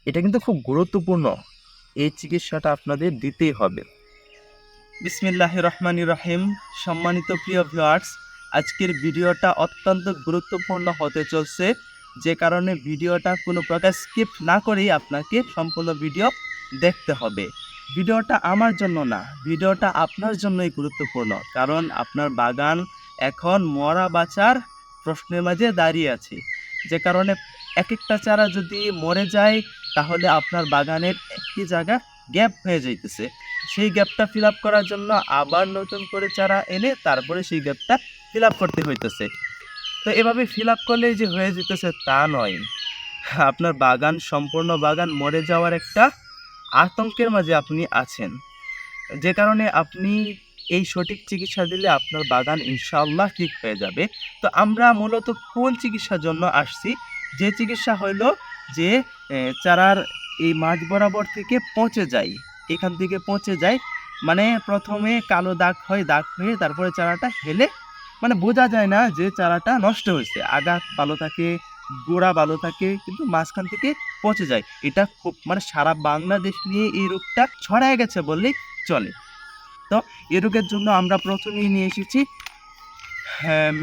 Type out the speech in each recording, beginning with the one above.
এটা কিন্তু খুব গুরুত্বপূর্ণ। এই চিকিৎসাটা আপনাদের দিতেই হবে। বিসমিল্লাহির রহমানির রহিম। সম্মানিত প্রিয় ভিউয়ার্স, আজকের ভিডিওটা অত্যন্ত গুরুত্বপূর্ণ হতে চলছে, যে কারণে ভিডিওটা কোনো প্রকার স্কিপ না করেই আপনাকে সম্পূর্ণ ভিডিও দেখতে হবে। ভিডিওটা আমার জন্য না, ভিডিওটা আপনার জন্যই গুরুত্বপূর্ণ, কারণ আপনার বাগান এখন মরা বাঁচার প্রশ্নের মাঝে দাঁড়িয়ে আছে। যে কারণে এক একটা চারা যদি মরে যায় তাহলে আপনার বাগানের একটি জায়গা গ্যাপ হয়ে যাইতেছে। সেই গ্যাপটা ফিল আপ করার জন্য আবার নতুন করে চারা এনে তারপরে সেই গ্যাপটা ফিল আপ করতে হইতেছে। তো এভাবে ফিল আপ করলেই যে হয়ে যেতেছে তা নয়। আপনার বাগান, সম্পূর্ণ বাগান মরে যাওয়ার একটা আতঙ্কের মাঝে আপনি আছেন, যে কারণে আপনি এই সঠিক চিকিৎসা দিলে আপনার বাগান ইনশাআল্লাহ ঠিক হয়ে যাবে। তো আমরা মূলত কোন চিকিৎসার জন্য আসছি? যে চিকিৎসা হইল যে চারার এই মাঝ বরাবর থেকে পচে যায়, এখান থেকে পচে যায়, মানে প্রথমে কালো দাগ হয়, দাগ হয়ে তারপরে চারাটা হেলে, মানে বোঝা যায় না যে চারাটা নষ্ট হয়েছে। আগা ভালো থাকে, গোড়া ভালো থাকে, কিন্তু মাঝখান থেকে পচে যায়। এটা খুব, মানে সারা বাংলাদেশ নিয়ে এই রোগটা ছড়ায় গেছে বললেই চলে। তো এই রোগের জন্য আমরা প্রথমেই নিয়ে এসেছি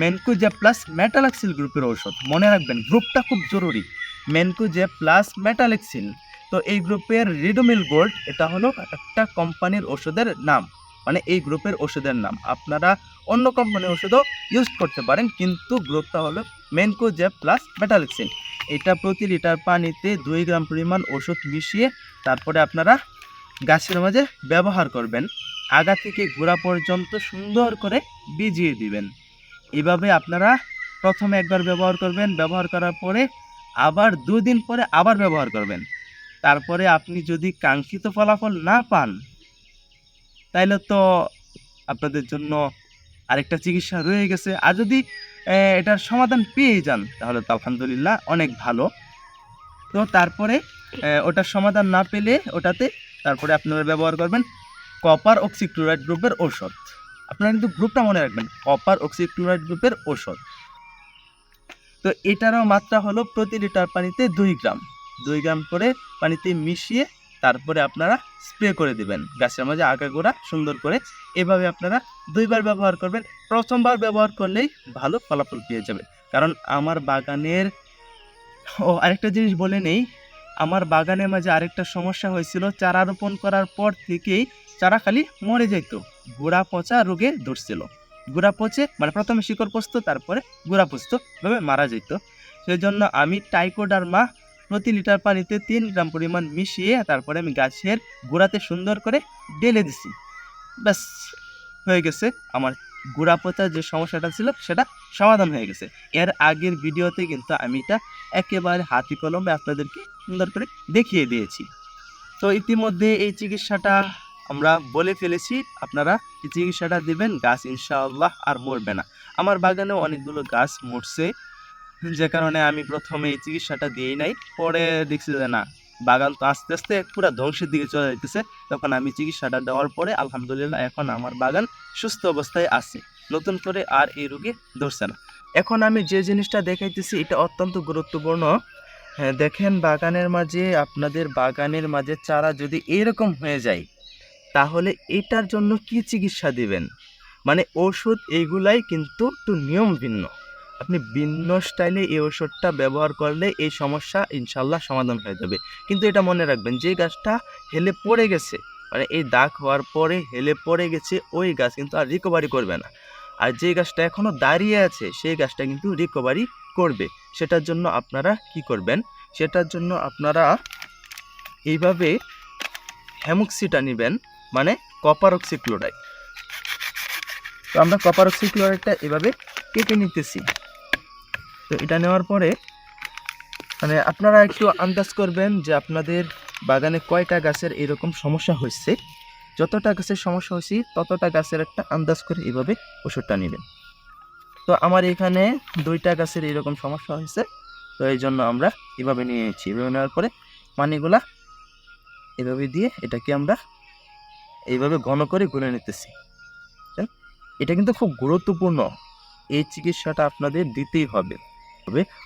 ম্যানকোজেব প্লাস মেটালাক্সিল গ্রুপের ঔষধ। মনে রাখবেন, গ্রুপটা খুব জরুরি, ম্যানকোজেব প্লাস মেটালাক্সিল। তো এই গ্রুপের রিডোমিল গোল্ড, এটা হলো একটা কোম্পানির ওষুধের নাম, মানে এই গ্রুপের ওষুধের নাম। আপনারা অন্য কোম্পানির ওষুধও ইউজ করতে পারেন, কিন্তু গ্রুপটা হলো ম্যানকোজেব প্লাস মেটালাক্সিল। এটা প্রতি লিটার পানিতে 2 গ্রাম পরিমাণ ওষুধ মিশিয়ে তারপরে আপনারা গাছের মাঝে ব্যবহার করবেন। আগা থেকে গোড়া পর্যন্ত সুন্দর করে ভিজিয়ে দিবেন। এভাবে আপনারা প্রথমে একবার ব্যবহার করবেন, ব্যবহার করার পরে আবার 2 দিন পরে আবার ব্যবহার করবেন। তারপরে আপনি যদি কাঙ্ক্ষিত ফলাফল না পান, তাইলে তো আপনাদের জন্য আরেকটা চিকিৎসা রয়ে গেছে। আর যদি এটার সমাধান পেয়ে যান তাহলে তো আলহামদুলিল্লাহ অনেক ভালো। তো তারপরে ওটার সমাধান না পেলে ওটাতে তারপরে আপনারা ব্যবহার করবেন কপার অক্সিক্লোরাইড গ্রুপের ঔষধ। আপনারা কিন্তু গ্রুপটা মনে রাখবেন, কপার অক্সিক্লোরাইড গ্রুপের ঔষধ। তো এটারও মাত্রা হলো প্রতি লিটার পানিতে 2 গ্রাম, 2 গ্রাম করে পানিতে মিশিয়ে তারপরে আপনারা স্প্রে করে দিবেন গাছের মাঝে আগাগোড়া সুন্দর করে। এভাবে আপনারা 2বার ব্যবহার করবেন। প্রথমবার ব্যবহার করলেই ভালো ফলাফল পেয়ে যাবে। কারণ আমার বাগানের, আরেকটা জিনিস বলে নেই, আমার বাগানের মাঝে আরেকটা সমস্যা হয়েছিল। চারা রোপণ করার পর থেকেই চারা খালি মরে যেত, গোড়া পচা রোগে ধরছিল। গোড়া পচে, মানে প্রথমে শিকড় পচত, তারপরে গোড়া পচত, এভাবে মারা যেত। সেই জন্য আমি টাইকোডার্মা প্রতি লিটার পানিতে 3 গ্রাম পরিমাণ মিশিয়ে তারপরে আমি গাছের গোড়াতে সুন্দর করে ঢেলে দিছি। ব্যাস, হয়ে গেছে। আমার গোড়া পচার যে সমস্যাটা ছিল সেটা সমাধান হয়ে গেছে। এর আগের ভিডিওতে কিন্তু আমি এটা একেবারে হাতে কলমে আপনাদেরকে সুন্দর করে দেখিয়ে দিয়েছি। তো ইতিমধ্যে এই চিকিৎসাটা আমরা বলে ফেলেছি, আপনারা এই চিকিৎসাটা দিবেন, গাছ ইনশাআল্লাহ আর মরবে না। আমার বাগানেও অনেকগুলো গাছ মরছে, যে কারণে আমি প্রথমে এই চিকিৎসাটা দিয়েই নাই। পরে দেখছি যে না, বাগান তো আস্তে আস্তে পুরো ধ্বংসের দিকে চলে যাইতেছে। তখন আমি চিকিৎসাটা দেওয়ার পরে আলহামদুলিল্লাহ এখন আমার বাগান সুস্থ অবস্থায় আছে, নতুন করে আর এই রোগে ধরছে না। এখন আমি যে জিনিসটা দেখাইতেছি এটা অত্যন্ত গুরুত্বপূর্ণ। হ্যাঁ, দেখেন, বাগানের মাঝে, আপনাদের বাগানের মাঝে চারা যদি এরকম হয়ে যায় তাহলে এটার জন্য কি চিকিৎসা দিবেন? মানে ওষুধ এইগুলাই কিন্তু একটু নিয়ম ভিন্ন। আপনি ভিন্ন স্টাইলে এই ওষুধটা ব্যবহার করলে এই সমস্যা ইনশাল্লাহ সমাধান হয়ে যাবে। কিন্তু এটা মনে রাখবেন, যে গাছটা হেলে পড়ে গেছে, মানে এই দাগ হওয়ার পরে হেলে পড়ে গেছে, ওই গাছ কিন্তু আর রিকভারি করবে না। আর যে গাছটা এখনও দাঁড়িয়ে আছে সেই গাছটা কিন্তু রিকভারি করবে। সেটার জন্য আপনারা কি করবেন? সেটার জন্য আপনারা এইভাবে হ্যামোক্সিটা নেবেন, মানে কপার অক্সিক্লোরাইড। তো আমরা কপার অক্সিক্লোরাইডটা এভাবে কেটে নিতেছি। তো এটা নেওয়ার পরে মানে আপনারা একটু আন্দাজ করবেন যে আপনাদের বাগানে কয়টা গাছের এরকম সমস্যা হয়েছে। যতটা গাছের সমস্যা হয়েছে ততটা গাছের একটা আন্দাজ করে এভাবে ওষুধটা নেবেন। তো আমার এখানে 2টা গাছের এরকম সমস্যা হয়েছে, তো এই জন্য আমরা এভাবে নিয়ে নিচ্ছি। এভাবে নেওয়ার পরে পানিগুলা এভাবে দিয়ে এটাকে আমরা এইভাবে ঘন করে গুলে নিতেছি। এটা কিন্তু খুব গুরুত্বপূর্ণ, এই চিকিৎসাটা আপনাদের দিতেই হবে।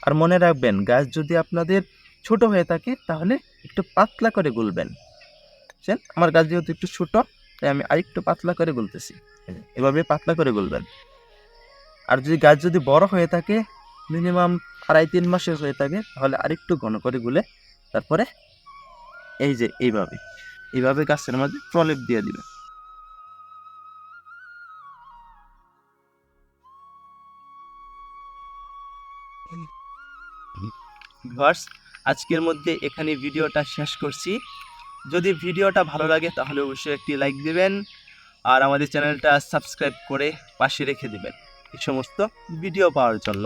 আর মনে রাখবেন, গাছ যদি আপনাদের ছোট হয়ে থাকে তাহলে একটু পাতলা করে গুলবেন। বুঝছেন? আমার গাছ যেহেতু একটু ছোট, তাই আমি আরেকটু পাতলা করে গুলতেছি। এভাবে পাতলা করে গুলবেন। আর যদি গাছ যদি বড় হয়ে থাকে, মিনিমাম 2.5-3 মাসের হয়ে থাকে, তাহলে আরেকটু ঘন করে গুলে তারপরে এই যে এইভাবে গাছের মাঝে প্রলেপ দিয়ে দিবেন। ভিউয়ার্স, আজকের মধ্যে এখানে ভিডিওটা শেষ করছি। যদি ভিডিওটা ভালো লাগে তাহলে অবশ্যই একটি লাইক দিবেন আর আমাদের চ্যানেলটা সাবস্ক্রাইব করে পাশে রেখে দিবেন এই সমস্ত ভিডিও পাওয়ার জন্য।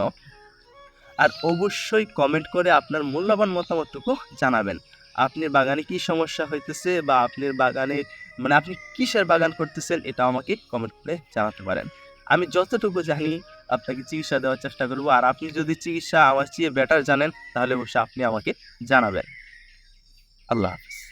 আর অবশ্যই কমেন্ট করে আপনার মূল্যবান মতামতটুকু জানাবেন। আপনার বাগানে কি সমস্যা হইতেছে বা আপনার বাগানে মানে আপনি কিসের বাগান করতেছেন, এটা আমাকে কমেন্ট করে জানাতে পারেন। আমি যতটুকু জানি আপনাকে চিকিৎসা দেওয়ার চেষ্টা করব। আর আপনি যদি চিকিৎসা আমার চেয়ে বেটার জানেন তাহলে অবশ্যই আপনি আমাকে জানাবেন। আল্লাহ হাফেজ।